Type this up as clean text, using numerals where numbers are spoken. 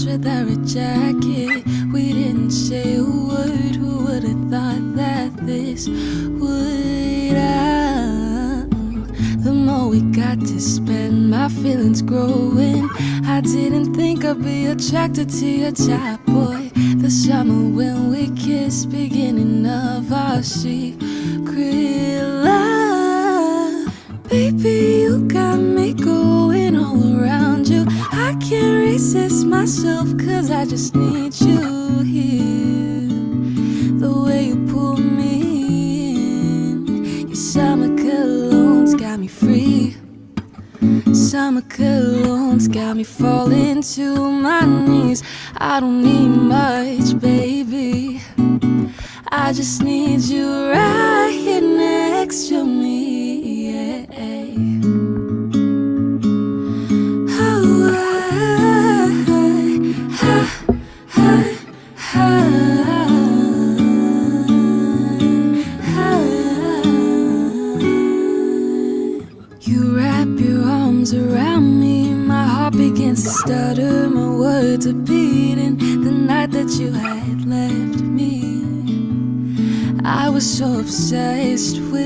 with that red jacket. We didn't say a word. Who would've thought that this would end? The more we got to spend, my feelings growing. I didn't think I'd be attracted to your type, boy. The summer when we kissed, beginning of our secret love. Baby, you got me going all around you. I can't resist myself, cause I just need you here. The way you pull me in, your summer cologne's got me free. Summer cologne's got me falling to my knees. I don't need much, baby. I just need you right here next to me, yeah. You wrap your arms around me, my heart begins to stutter, my words are beating. The night that you had left me, I was so obsessed with